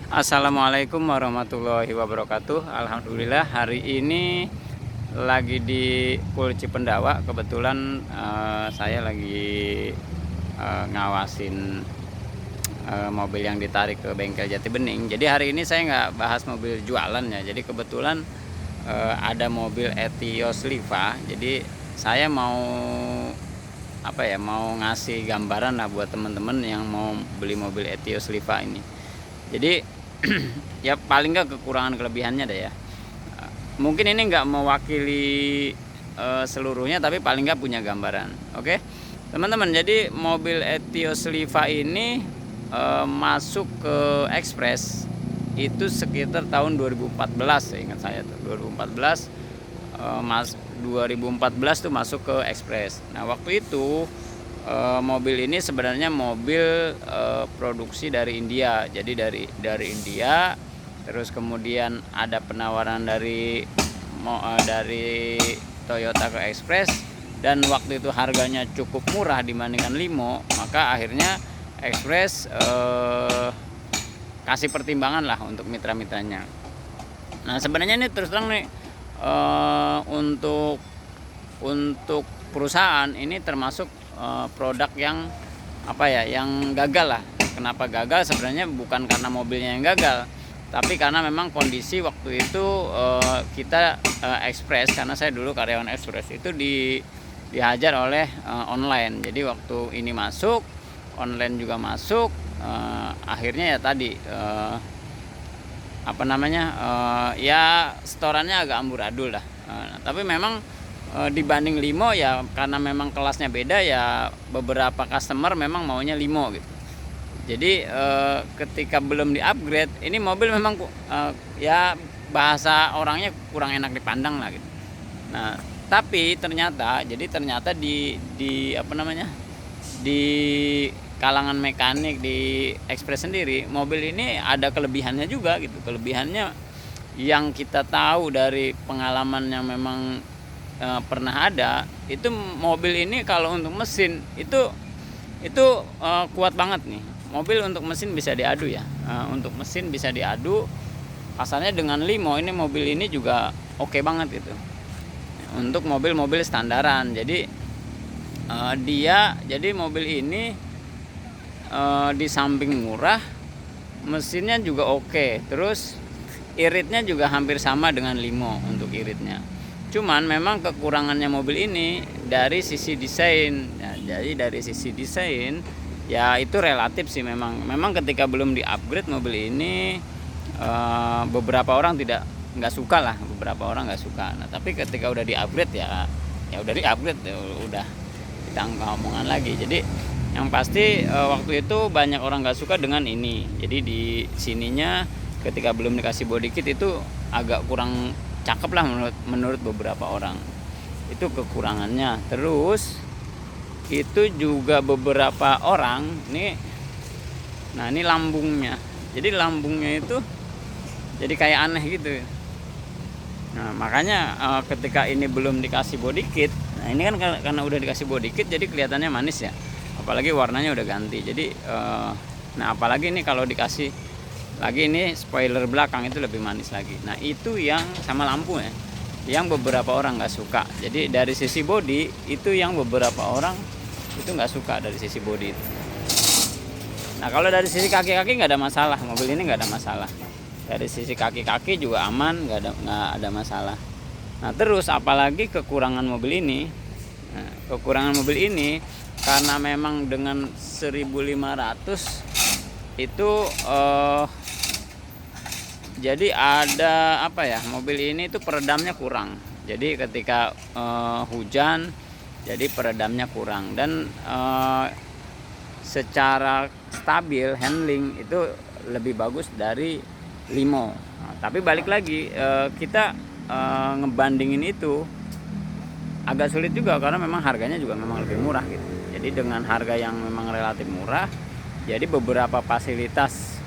Assalamualaikum warahmatullahi wabarakatuh. Alhamdulillah hari ini lagi di Pul Cipendawa. Kebetulan saya lagi ngawasin mobil yang ditarik ke bengkel Jati Bening. Jadi hari ini saya nggak bahas mobil jualan ya. Jadi kebetulan ada mobil Etios Liva. Jadi saya mau mau ngasih gambaran lah buat teman-teman yang mau beli mobil Etios Liva ini. Jadi ya paling nggak kekurangan kelebihannya deh ya. Mungkin ini nggak mewakili seluruhnya, tapi paling nggak punya gambaran. Oke teman-teman, jadi mobil Etios Liva ini masuk ke Express itu sekitar tahun 2014 ya, ingat saya tuh 2014. 2014 tuh masuk ke Express. Nah waktu itu mobil ini sebenarnya mobil produksi dari India. Jadi dari India, terus kemudian ada penawaran dari Toyota ke Express, dan waktu itu harganya cukup murah dibandingkan Limo, maka akhirnya Express kasih pertimbangan lah untuk mitra-mitranya. Nah sebenarnya ini terus terang nih, untuk perusahaan ini termasuk produk yang yang gagal lah. Kenapa gagal? Sebenarnya bukan karena mobilnya yang gagal, tapi karena memang kondisi waktu itu kita Express, karena saya dulu karyawan Express itu dihajar oleh online. Jadi waktu ini masuk online juga masuk, akhirnya ya tadi ya setorannya agak amburadul lah. Tapi memang dibanding Limo ya, karena memang kelasnya beda ya, beberapa customer memang maunya Limo gitu. Jadi ketika belum di upgrade ini mobil memang ya bahasa orangnya kurang enak dipandang lah gitu. Nah tapi ternyata di kalangan mekanik di Express sendiri, mobil ini ada kelebihannya juga gitu. Kelebihannya yang kita tahu dari pengalaman yang memang pernah ada, itu mobil ini kalau untuk mesin itu kuat banget nih. Mobil untuk mesin bisa diadu ya, untuk mesin bisa diadu. Asalnya dengan Limo, ini mobil ini juga oke banget gitu untuk mobil-mobil standaran. Jadi jadi mobil ini di samping murah, mesinnya juga oke, terus iritnya juga hampir sama dengan Limo untuk iritnya. Cuman memang kekurangannya mobil ini dari sisi desain. Ya, jadi dari sisi desain ya itu relatif sih. Memang ketika belum di-upgrade mobil ini beberapa orang nggak suka lah, beberapa orang nggak suka. Nah tapi ketika udah di-upgrade ya udah di-upgrade ya udah kita nggak omongan lagi. Jadi yang pasti waktu itu banyak orang nggak suka dengan ini. Jadi di sininya ketika belum dikasih body kit itu agak kurang cakep lah menurut beberapa orang. Itu kekurangannya. Terus itu juga beberapa orang nih, nah ini lambungnya. Jadi lambungnya itu jadi kayak aneh gitu. Nah makanya ketika ini belum dikasih body kit, nah ini kan karena udah dikasih body kit jadi kelihatannya manis ya. Apalagi warnanya udah ganti. Jadi nah apalagi ini kalau dikasih lagi ini spoiler belakang itu lebih manis lagi. Nah itu yang sama lampu ya, yang beberapa orang nggak suka. Jadi dari sisi body itu yang beberapa orang itu nggak suka dari sisi body itu. Nah kalau dari sisi kaki-kaki nggak ada masalah, mobil ini nggak ada masalah. Dari sisi kaki-kaki juga aman, nggak ada masalah. Nah terus apalagi kekurangan mobil ini, kekurangan mobil ini karena memang dengan 1.500 itu jadi ada mobil ini tuh peredamnya kurang. Jadi ketika hujan jadi peredamnya kurang, dan secara stabil handling itu lebih bagus dari Limo. Nah, tapi balik lagi kita ngebandingin itu agak sulit juga karena memang harganya juga memang lebih murah gitu. Jadi dengan harga yang memang relatif murah, jadi beberapa fasilitas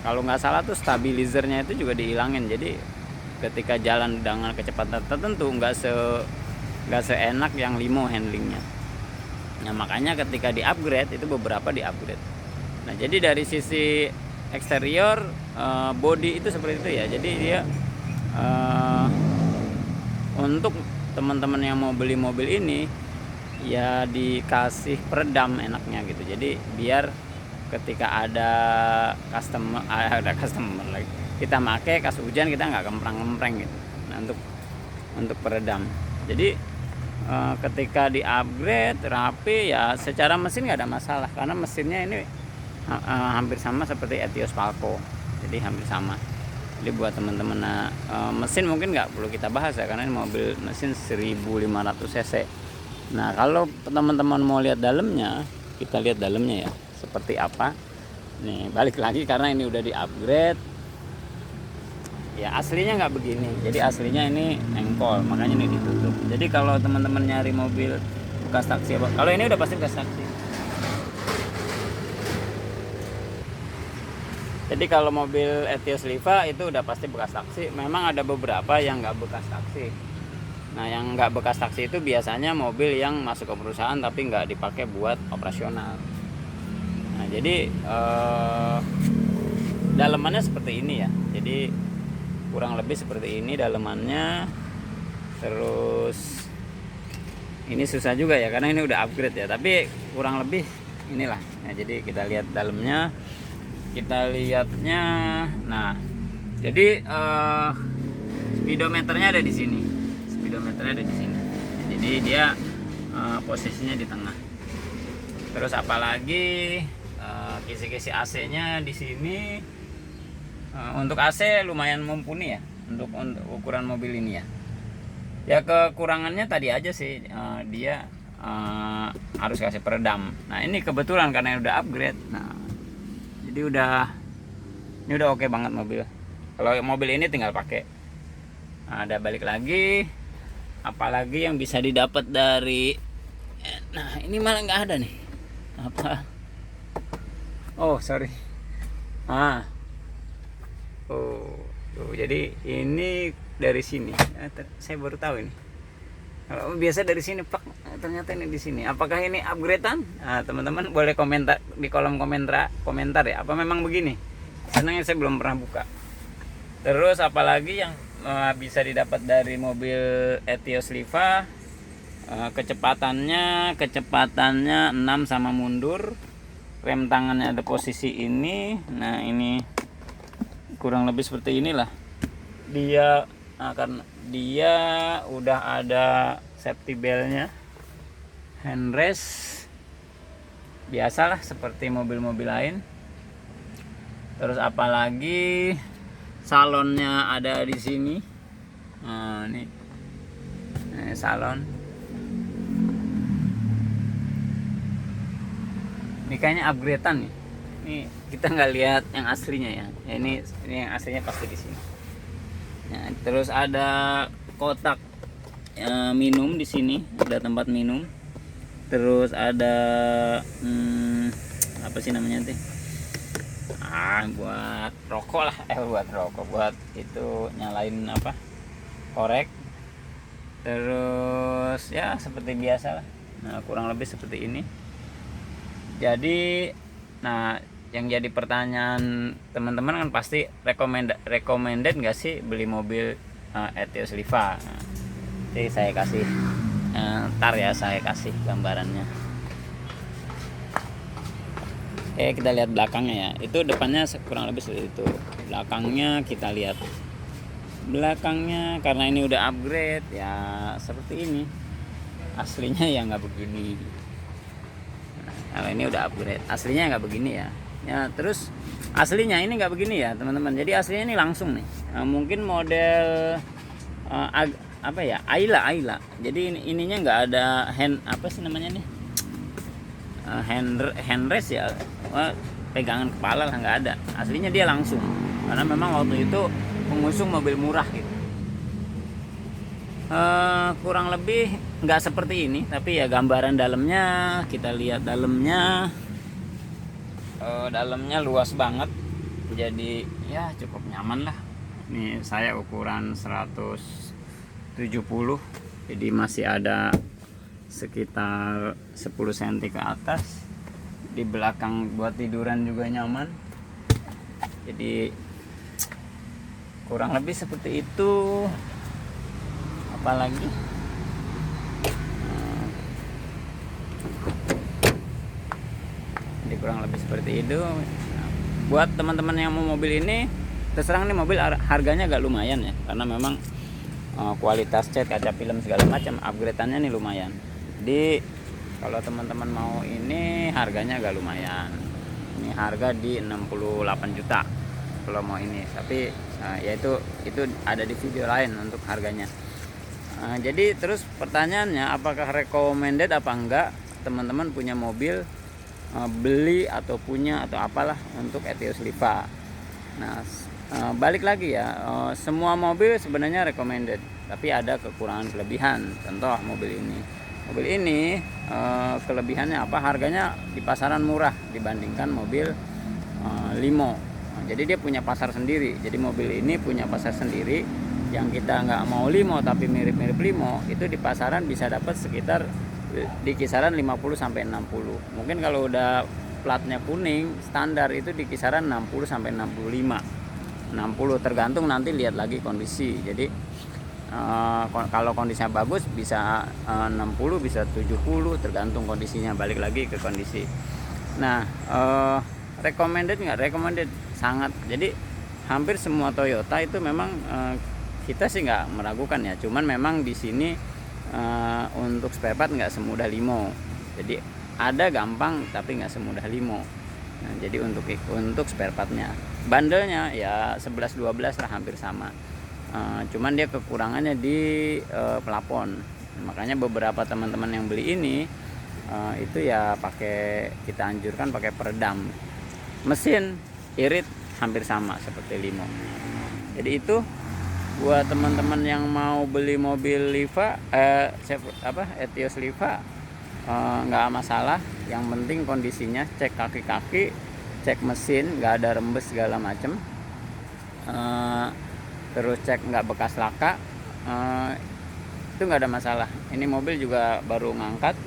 kalau nggak salah tuh stabilizernya itu juga dihilangin. Jadi ketika jalan dengan kecepatan tertentu nggak seenak yang Limo handlingnya. Nah makanya ketika di upgrade itu beberapa di upgrade. Nah jadi dari sisi eksterior, body itu seperti itu ya. Jadi dia untuk teman-teman yang mau beli mobil ini ya dikasih peredam enaknya gitu. Jadi biar ketika ada customer lagi kita pakai kas hujan kita nggak kemprang-kempreng gitu. Nah, untuk peredam. Jadi ketika di upgrade rapi ya secara mesin nggak ada masalah karena mesinnya ini hampir sama seperti Etios Falco. Jadi hampir sama. Jadi buat teman-teman mesin mungkin nggak perlu kita bahas ya karena ini mobil mesin 1500 cc. Nah kalau teman-teman mau lihat dalamnya, kita lihat dalamnya ya seperti apa. Nih balik lagi karena ini udah di upgrade. Ya aslinya nggak begini. Jadi aslinya ini engkol, makanya ini ditutup. Jadi kalau teman-teman nyari mobil bekas taksi, kalau ini udah pasti bekas taksi. Jadi kalau mobil Etios Liva itu udah pasti bekas taksi. Memang ada beberapa yang nggak bekas taksi. Nah yang nggak bekas taksi itu biasanya mobil yang masuk ke perusahaan tapi nggak dipakai buat operasional. Nah jadi dalemannya seperti ini ya. Jadi kurang lebih seperti ini dalemannya. Terus ini susah juga ya karena ini udah upgrade ya. Tapi kurang lebih inilah. Nah jadi kita lihat dalamnya. Kita lihatnya, nah, jadi speedometernya ada di sini, Jadi dia posisinya di tengah. Terus apalagi kisi-kisi AC-nya di sini. Untuk AC lumayan mumpuni ya, untuk ukuran mobil ini ya. Ya kekurangannya tadi aja sih, dia harus kasih peredam. Nah ini kebetulan karena udah upgrade. Nah jadi ini udah oke banget mobil. Kalau mobil ini tinggal pakai. Nah, ada balik lagi. Apalagi yang bisa didapat dari. Nah ini malah nggak ada nih. Apa? Oh sorry. Jadi ini dari sini. Saya baru tahu ini. Kalau biasa dari sini plak, ternyata ini di sini. Apakah ini upgradean? Nah, teman-teman boleh komentar di kolom komentar ya. Apa memang begini? Karena saya belum pernah buka. Terus apalagi yang bisa didapat dari mobil Etios Liva? Kecepatannya 6 sama mundur. Rem tangannya ada posisi ini. Nah ini kurang lebih seperti inilah. Dia karena dia udah ada safety beltnya, handrest biasalah seperti mobil-mobil lain. Terus apalagi salonnya ada di sini. Nah, ini salon. Ini kayaknya upgradean nih. Ini kita nggak lihat yang aslinya ya. Ini yang aslinya pasti di sini. Nah, terus ada kotak minum di sini, ada tempat minum. Terus ada apa sih namanya tuh? Buat rokok lah, buat itu nyalain apa? Korek. Terus ya seperti biasa lah. Nah, kurang lebih seperti ini. Jadi, nah yang jadi pertanyaan teman-teman kan pasti recommended nggak sih beli mobil Etios Liva? Nah, jadi saya kasih ntar ya saya kasih gambarannya. Kita lihat belakangnya ya. Itu depannya kurang lebih seperti itu. Belakangnya kita lihat. Belakangnya karena ini udah upgrade ya seperti ini. Aslinya ya nggak begini. Nah, kalau ini udah upgrade, aslinya nggak begini ya. Ya terus aslinya ini nggak begini ya teman-teman. Jadi aslinya ini langsung nih. Mungkin model apa ya, Ayla. Jadi ininya nggak ada apa sih namanya nih, handrest ya, pegangan kepala lah nggak ada. Aslinya dia langsung. Karena memang waktu itu pengusung mobil murah gitu. Kurang lebih nggak seperti ini, tapi ya gambaran dalamnya kita lihat dalamnya. Dalamnya luas banget, jadi ya cukup nyaman lah. Ini saya ukuran 170, jadi masih ada sekitar 10 cm ke atas. Di belakang buat tiduran juga nyaman. Jadi kurang lebih seperti itu. Apalagi jadi kurang lebih seperti itu. Nah, buat teman-teman yang mau mobil ini, terserang nih mobil harganya agak lumayan ya, karena memang kualitas cat, kaca film segala macam upgrade-annya nih lumayan. Jadi kalau teman-teman mau ini harganya agak lumayan. Ini harga di 68 juta kalau mau ini. Tapi ya itu ada di video lain untuk harganya. Jadi terus pertanyaannya, apakah recommended apa enggak teman-teman punya mobil, beli atau punya atau apalah untuk Etios Liva. Nah, balik lagi ya, semua mobil sebenarnya recommended, tapi ada kekurangan kelebihan. Contoh mobil ini kelebihannya apa? Harganya di pasaran murah dibandingkan mobil limo. Jadi dia punya pasar sendiri. Jadi mobil ini punya pasar sendiri. Yang kita nggak mau limo tapi mirip-mirip limo, itu di pasaran bisa dapat sekitar di kisaran 50 sampai 60. Mungkin kalau udah platnya kuning standar itu di kisaran 60 sampai 65. 60 tergantung, nanti lihat lagi kondisi. Jadi kalau kondisinya bagus bisa 60, bisa 70, tergantung kondisinya, balik lagi ke kondisi. Nah, recommended nggak? Recommended sangat. Jadi hampir semua Toyota itu memang kita sih nggak meragukan ya, cuman memang di sini untuk spare part nggak semudah limo. Jadi ada gampang tapi nggak semudah limo. Nah, jadi untuk spare partnya, bandelnya ya 11-12 lah, hampir sama. Cuman dia kekurangannya di pelapon. Makanya beberapa teman-teman yang beli ini itu ya kita anjurkan pakai peredam. Mesin irit hampir sama seperti limo. Jadi itu buat teman-teman yang mau beli mobil Liva, Etios Liva, nggak masalah. Yang penting kondisinya, cek kaki-kaki, cek mesin nggak ada rembes segala macem, terus cek nggak bekas laka, itu nggak ada masalah. Ini mobil juga baru ngangkat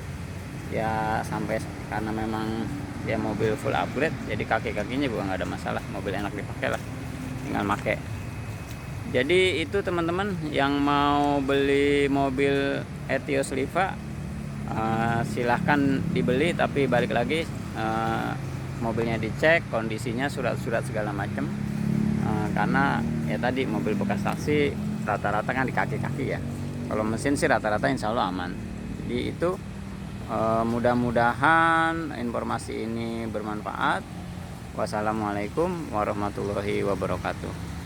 ya, sampai karena memang dia mobil full upgrade, jadi kaki-kakinya juga nggak ada masalah. Mobil enak dipakai lah, tinggal pakai. Jadi itu teman-teman yang mau beli mobil Etios Liva, silahkan dibeli, tapi balik lagi mobilnya dicek kondisinya, surat-surat segala macam, karena ya tadi mobil bekas taksi rata-rata kan di kaki-kaki ya. Kalau mesin sih rata-rata insya Allah aman. Jadi itu mudah-mudahan informasi ini bermanfaat. Wassalamualaikum warahmatullahi wabarakatuh.